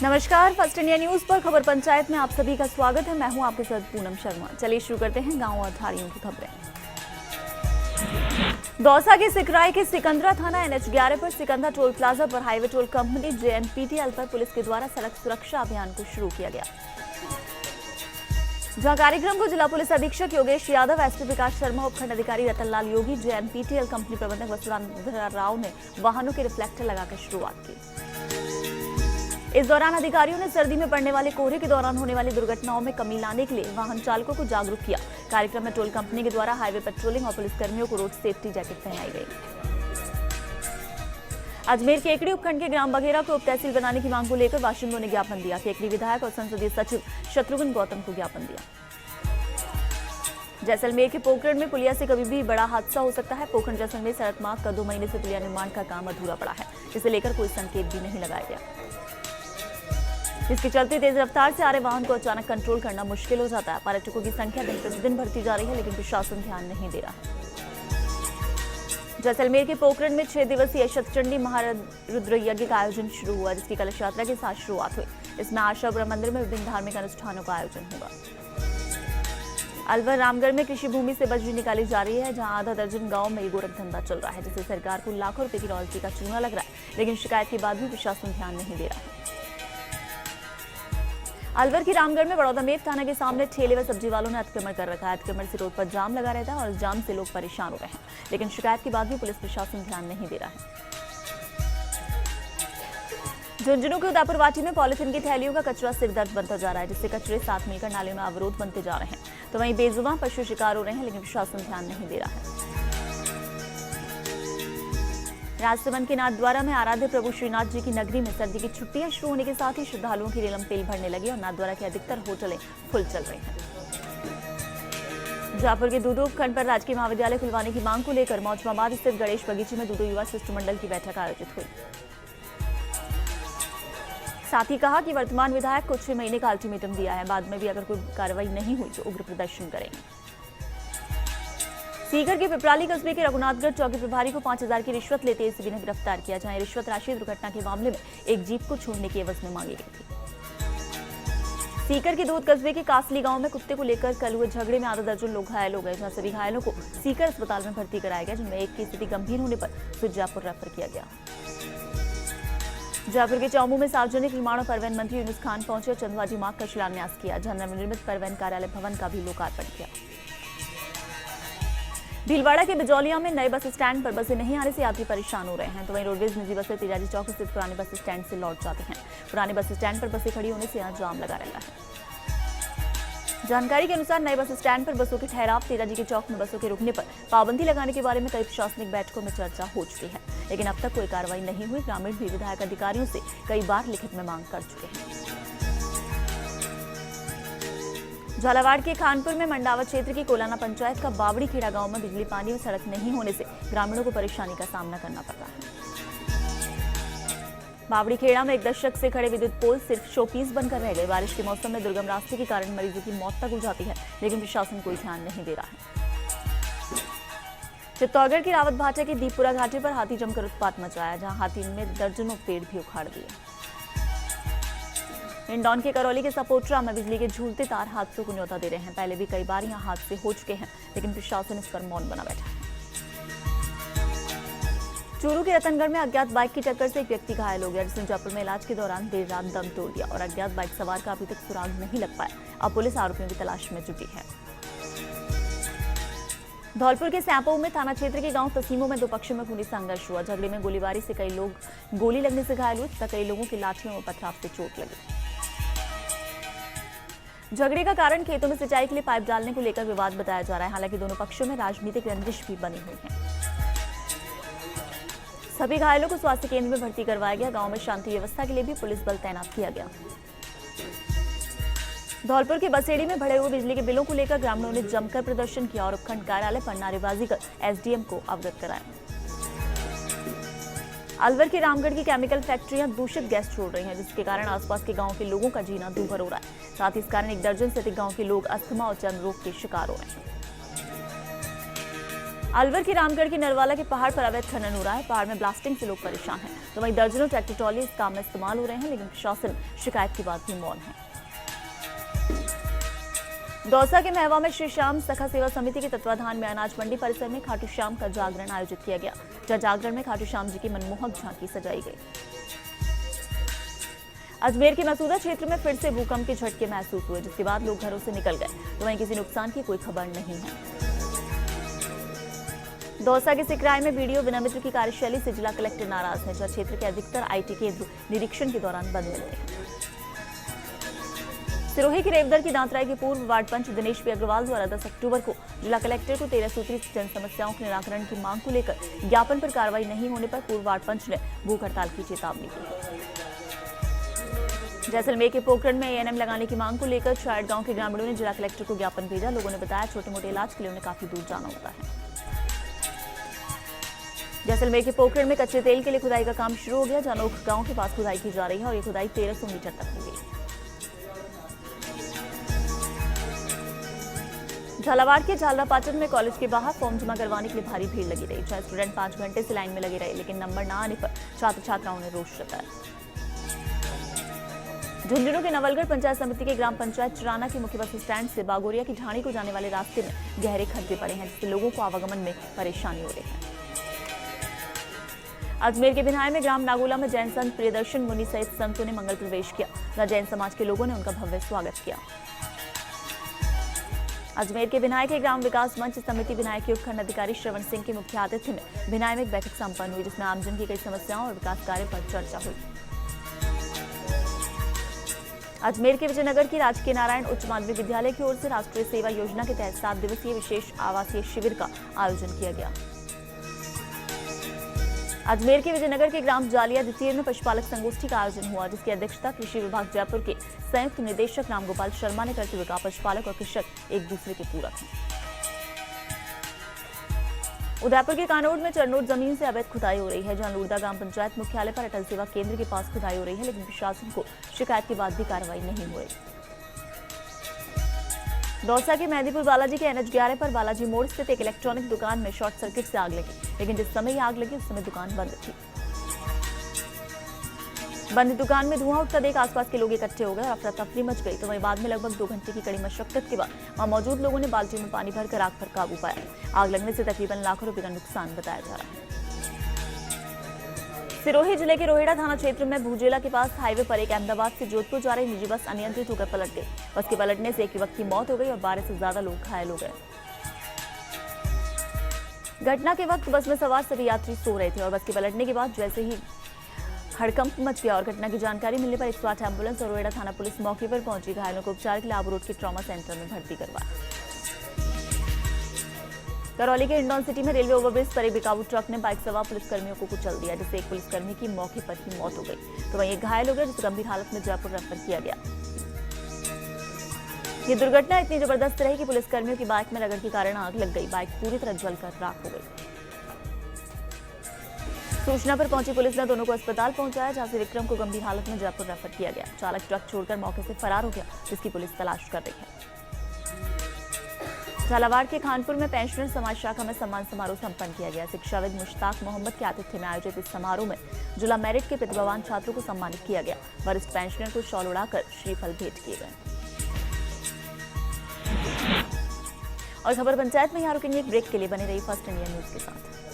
नमस्कार, first India news पर खबर पंचायत में आप सभी का स्वागत है। मैं हूं आपके साथ पूनम शर्मा। चलिए शुरू करते हैं गांव और धारियों की खबरें। दौसा के सिकराई के सिकंदरा थाना NH11 पर सिकंदरा टोल प्लाजा पर हाईवे टोल कंपनी JNPTL पर पुलिस के द्वारा सड़क सुरक्षा अभियान को शुरू किया गया, जहां कार्यक्रम को जिला पुलिस अधीक्षक योगेश यादव, SP विकास शर्मा, उपखंड अधिकारी रतनलाल योगी, JNPTL कंपनी प्रबंधक वसुंधरा राव ने वाहनों के रिफ्लेक्टर लगाकर शुरुआत की। इस दौरान अधिकारियों ने सर्दी में पड़ने वाले कोहरे के दौरान होने वाली दुर्घटनाओं में कमी लाने के लिए वाहन चालकों को जागरूक किया। कार्यक्रम में टोल कंपनी के द्वारा हाईवे पेट्रोलिंग और पुलिसकर्मियों को रोड सेफ्टी जैकेट पहनाई गई। अजमेर के केकड़ी उपखंड के ग्राम बघेरा को उप तहसील बनाने की मांग को लेकर बाशिंदों ने ज्ञापन दिया। केकड़ी विधायक और संसदीय सचिव शत्रुघ्न गौतम को ज्ञापन दिया। जैसलमेर के पोखरण में पुलिया से कभी भी बड़ा हादसा हो सकता है। पोखरण जैसलमेर सड़क मार्ग का 2 महीने से पुलिया निर्माण का काम अधूरा पड़ा है, जिसे लेकर कोई संकेत भी नहीं लगाया गया। इसके चलते तेज रफ्तार से आ रहे वाहन को अचानक कंट्रोल करना मुश्किल हो जाता है। पर्यटकों की संख्या दिन प्रतिदिन बढ़ती जा रही है, लेकिन प्रशासन ध्यान नहीं दे रहा है। जैसलमेर के पोखरण में 6 दिवसीय शतचंडी महारुद्र यज्ञ का आयोजन शुरू हुआ, जिसकी कलश यात्रा के साथ शुरुआत हुई। इसमें आशापुरा मंदिर में विभिन्न धार्मिक अनुष्ठानों का आयोजन होगा। अलवर रामगढ़ में कृषि भूमि से बजरी निकाली जा रही है, जहां आधा दर्जन गांव में गोरख धंधा चल रहा है, जिससे सरकार को लाखों रुपए की रॉयल्टी का चूना लग रहा है, लेकिन शिकायत के बाद भी प्रशासन ध्यान नहीं दे रहा है। अलवर की रामगढ़ में बड़ौदामेव थाना के सामने ठेले व सब्जी वालों ने अतिक्रमण कर रखा है। अतिक्रमण से रोड पर जाम लगा रहता है और इस जाम से लोग परेशान हो रहे हैं, लेकिन शिकायत के बाद भी पुलिस प्रशासन ध्यान नहीं दे रहा है। झुंझुनू के उदयपुर वाटी में पॉलिथीन की थैलियों का कचरा सिरदर्द बनता जा रहा है, जिससे कचरे साथ मिलकर नालियों में अवरोध बनते जा रहे हैं। तो वहीं बेजुबान पशु शिकार हो रहे हैं, लेकिन प्रशासन ध्यान नहीं दे रहा है। राजसमंद के नाथद्वारा में आराध्य प्रभु श्रीनाथ जी की नगरी में सर्दी की छुट्टियां शुरू होने के साथ ही श्रद्धालुओं की रेलम पेल भरने लगी और नाथद्वारा के अधिकतर होटलें फुल चल रही हैं। जयपुर के दूदू उपखंड पर राजकीय महाविद्यालय खुलवाने की मांग को लेकर मौजमाबाद स्थित गणेश बगीचे में दूदू युवा शिष्टमंडल की बैठक आयोजित हुई। साथ ही कहा कि वर्तमान विधायक को 6 महीने का अल्टीमेटम दिया है, बाद में भी अगर कोई कार्रवाई नहीं हुई तो उग्र प्रदर्शन करेंगे। सीकर के पिपराली कस्बे के रघुनाथगढ़ चौकी प्रभारी को 5000 की रिश्वत लेते एसीबी ने गिरफ्तार किया, जहां रिश्वत राशि दुर्घटना के मामले में एक जीप को छोड़ने की एवज में मांगी गई थी। सीकर के दूध कस्बे के कासली गांव में कुत्ते को लेकर कल हुए झगड़े में आधा दर्जन लोग घायल हो गए, जहां सभी घायलों को सीकर अस्पताल में भर्ती कराया गया, जिनमें एक की स्थिति गंभीर होने पर फिर जयपुर रेफर किया गया। जयपुर के चौमू में सार्वजनिक निर्माण और परिवहन मंत्री यूनुस खान पहुंचे और चंदवाजी मार्ग का शिलान्यास किया, जहां नवनिर्मित परिवहन कार्यालय भवन का भी लोकार्पण किया। भीलवाड़ा के बिजौलिया में नए बस स्टैंड पर बसें नहीं आने से यात्री परेशान हो रहे हैं, तो वहीं रोडवेज निजी बसें तिराजी चौक स्थित पुराने बस स्टैंड से लौट जाते हैं। पुराने बस स्टैंड पर बसें खड़ी होने से यहां जाम लगा रहता है। जानकारी के अनुसार नए बस स्टैंड पर बसों के ठहराव, तिराजी के चौक में बसों के रुकने पर पाबंदी लगाने के बारे में कई प्रशासनिक बैठकों में चर्चा हो चुकी है, लेकिन अब तक कोई कार्रवाई नहीं हुई। ग्रामीण भी विधायक अधिकारियों से कई बार लिखित में मांग कर चुके हैं। झालावाड़ के खानपुर में मंडावा क्षेत्र की कोलाना पंचायत का बावड़ी खेड़ा गांव में बिजली, पानी और सड़क नहीं होने से ग्रामीणों को परेशानी का सामना करना पड़ रहा है। बावड़ी खेड़ा में 1 दशक से खड़े विद्युत पोल सिर्फ शोपीस बनकर रह गए। बारिश के मौसम में दुर्गम रास्ते के कारण मरीजों की मौत तक हो जाती है, लेकिन प्रशासन कोई ध्यान नहीं दे रहा है। चित्तौड़गढ़ के रावत भाटा के दीपपुरा घाटी पर हाथी जमकर उत्पात मचाया, जहां हाथी ने दर्जनों पेड़ भी उखाड़ दिए। इंदौर के करौली के सपोटरा में बिजली के झूलते तार हादसों को न्योता दे रहे हैं। पहले भी कई बार यहां हादसे हो चुके हैं, लेकिन प्रशासन इस पर मौन बना बैठा है। चूरू के रतनगढ़ में अज्ञात बाइक की टक्कर से एक व्यक्ति घायल हो गया, जिसने जयपुर में इलाज के दौरान देर रात दम तोड़ दिया और अज्ञात बाइक सवार का अभी तक सुराग नहीं लग पाया। अब पुलिस आरोपियों की तलाश में जुटी है। धौलपुर के सैंपो में थाना क्षेत्र के गांव तसीमों में 2 पक्षों में खूनी संघर्ष हुआ। झगड़े में गोलीबारी से कई लोग गोली लगने से घायल हुए तथा कई लोगों की लाठियों और पथराव से चोट लगी। झगड़े का कारण खेतों में सिंचाई के लिए पाइप डालने को लेकर विवाद बताया जा रहा है। हालांकि दोनों पक्षों में राजनीतिक रंजिश भी बनी हुई है। सभी घायलों को स्वास्थ्य केंद्र में भर्ती करवाया गया। गांव में शांति व्यवस्था के लिए भी पुलिस बल तैनात किया गया। धौलपुर के बसेड़ी में बढ़े हुए बिजली के बिलों को लेकर ग्रामीणों ने जमकर प्रदर्शन किया और उपखंड कार्यालय पर नारेबाजी कर SDM को अवगत कराया। अलवर के रामगढ़ की केमिकल फैक्ट्रियां दूषित गैस छोड़ रही हैं, जिसके कारण आसपास के गांव के लोगों का जीना दूभर हो रहा है। साथ ही इस कारण 1 दर्जन से अधिक गांव के लोग अस्थमा और चर्म रोग के शिकार हो रहे हैं। अलवर के रामगढ़ के नरवाला के पहाड़ पर अवैध खनन हो रहा है। पहाड़ में ब्लास्टिंग से लोग परेशान हैं। तो वहीं दर्जनों ट्रैक्टर ट्रॉली इस काम में इस्तेमाल हो रहे हैं, लेकिन प्रशासन शिकायत के बाद भी मौन है। दौसा के महवा में श्री श्याम सखा सेवा समिति के तत्वाधान में अनाज मंडी परिसर में खाटू श्याम का जागरण आयोजित किया गया। जहां जागरण में खाटू श्याम जी की मनमोहक झांकी सजाई गई। अजमेर के मसूदा क्षेत्र में फिर से भूकंप के झटके महसूस हुए, जिसके बाद लोग घरों से निकल गए। तो वहीं किसी नुकसान की कोई खबर नहीं है। दौसा के सिकराय में बीडीओ विनय मित्र की कार्यशैली से जिला कलेक्टर नाराज है, जहां क्षेत्र के अधिकतर आईटी केंद्र निरीक्षण के दौरान बंद मिलते हैं। सिरोही के रेवदर की दांतराई के पूर्व वार्ड पंच दिनेश पी अग्रवाल द्वारा 10 अक्टूबर को जिला कलेक्टर को 13 सूत्री जन समस्याओं के निराकरण की मांग को लेकर ज्ञापन पर कार्रवाई नहीं होने पर पूर्व वार्ड पंच ने भूख हड़ताल की चेतावनी दी। जैसलमेर के पोखरण में एएनएम लगाने की मांग को लेकर छायड़ गांव के ग्रामीणों ने जिला कलेक्टर को ज्ञापन भेजा। लोगों ने बताया छोटे मोटे इलाज के लिए उन्हें काफी दूर जाना होता है। जैसलमेर के पोखरण में कच्चे तेल के लिए खुदाई का काम शुरू हो गया। जानोख गांव के पास खुदाई की जा रही है और ये खुदाई 1300 मीटर तक हो गई। झालावाड़ के झालरापाटन में कॉलेज के बाहर फॉर्म जमा करवाने के लिए भारी भीड़ लगी रही, जहां स्टूडेंट 5 घंटे से लाइन में लगे रहे, लेकिन नंबर न आने पर छात्र छात्राओं ने रोष जताया। झुंझुनू के नवलगढ़ पंचायत समिति के ग्राम पंचायत चिराना के मुख्य बस स्टैंड से बागोरिया की ढाणी को जाने वाले रास्ते में गहरे खड्डे पड़े हैं, जिससे लोगों को आवागमन में परेशानी हो रही है। अजमेर के बिनाय में ग्राम नागोला में जैन संत प्रियदर्शन मुनि सहित संतों ने मंगल प्रवेश किया, जहां जैन समाज के लोगों ने उनका भव्य स्वागत किया। अजमेर के बिनाय के ग्राम विकास मंच समिति बिनाय के उपखंड अधिकारी श्रवण सिंह के मुख्य आतिथ्य में बिनाय में एक बैठक संपन्न हुई, जिसमें आमजन की कई समस्याओं और विकास कार्य पर चर्चा हुई। अजमेर के विजयनगर की राजकीय नारायण उच्च माध्यमिक विद्यालय की ओर से राष्ट्रीय सेवा योजना के तहत 7 दिवसीय विशेष आवासीय शिविर का आयोजन किया गया। अजमेर के विजयनगर के ग्राम जालिया द्वितीय में पशुपालक संगोष्ठी का आयोजन हुआ, जिसकी अध्यक्षता कृषि विभाग जयपुर के संयुक्त निदेशक रामगोपाल शर्मा ने करते हुए कहा, पशुपालक और कृषक एक दूसरे के पूरक हैं। उदयपुर के कानोड में चरनोट जमीन से अवैध खुदाई हो रही है, जहां लूरदा ग्राम पंचायत मुख्यालय पर अटल सेवा केंद्र के पास खुदाई हो रही है, लेकिन प्रशासन को शिकायत के बाद भी कार्रवाई नहीं हो रही। दौसा के मेहंदीपुर बालाजी के NH 11 पर बालाजी मोड़ स्थित एक इलेक्ट्रॉनिक दुकान में शॉर्ट सर्किट से आग लगी, लेकिन जिस समय आग लगी उस समय दुकान बंद थी। बंद दुकान में धुआं उठता देख आसपास के लोग इकट्ठे हो गए और अफरा तफरी मच गई। तो वहीं बाद में लगभग 2 घंटे की कड़ी मशक्कत के बाद वहां मौजूद लोगों ने बाल्टी में पानी भरकर आग पर काबू पाया। आग लगने से तकरीबन लाखों रुपए का नुकसान बताया जा रहा है। सिरोही जिले के रोहिड़ा थाना क्षेत्र में भूजेला के पास हाईवे पर एक अहमदाबाद से जोधपुर जा रही निजी बस अनियंत्रित होकर पलट गई। बस के पलटने से एक युवक की मौत हो गई और 12 से ज्यादा लोग घायल हो गए। घटना के वक्त बस में सवार सभी यात्री सो रहे थे और बस के पलटने के बाद जैसे ही हड़कंप मच गया और घटना की जानकारी मिलने पर 108 एम्बुलेंस और रोहिड़ा थाना पुलिस मौके पर पहुंची। घायलों को उपचार के लिए आबू रोड के ट्रॉमा सेंटर में भर्ती करवाया। करौली के हिंडौन सिटी में रेलवे ओवरब्रिज पर एक बेकाबू ट्रक ने बाइक सवार पुलिसकर्मियों को कुचल दिया, जिससे एक पुलिसकर्मी की मौके पर ही मौत हो गई। तो वहीं एक घायल हो गया, जिसे गंभीर हालत में जयपुर रेफर किया गया। ये दुर्घटना इतनी जबरदस्त रही कि पुलिसकर्मियों की बाइक में रगड़ के कारण आग लग गई। बाइक पूरी तरह जलकर राख हो गई। सूचना पर पहुंची पुलिस ने दोनों को अस्पताल पहुंचाया, जहां से विक्रम को गंभीर हालत में जयपुर रेफर किया गया। चालक ट्रक छोड़कर मौके से फरार हो गया, जिसकी पुलिस तलाश कर रही है। झालावाड़ के खानपुर में पेंशनर समाज शाखा में सम्मान समारोह संपन्न किया गया। शिक्षाविद मुश्ताक मोहम्मद के आतिथ्य में आयोजित इस समारोह में जिला मेरिट के प्रतिभावान छात्रों को सम्मानित किया गया। वरिष्ठ पेंशनर को शॉल उड़ाकर श्रीफल भेंट किए गए। और खबर पंचायत में यहाँ रुकेंगे एक ब्रेक के लिए। बने रही फर्स्ट इंडिया न्यूज के साथ।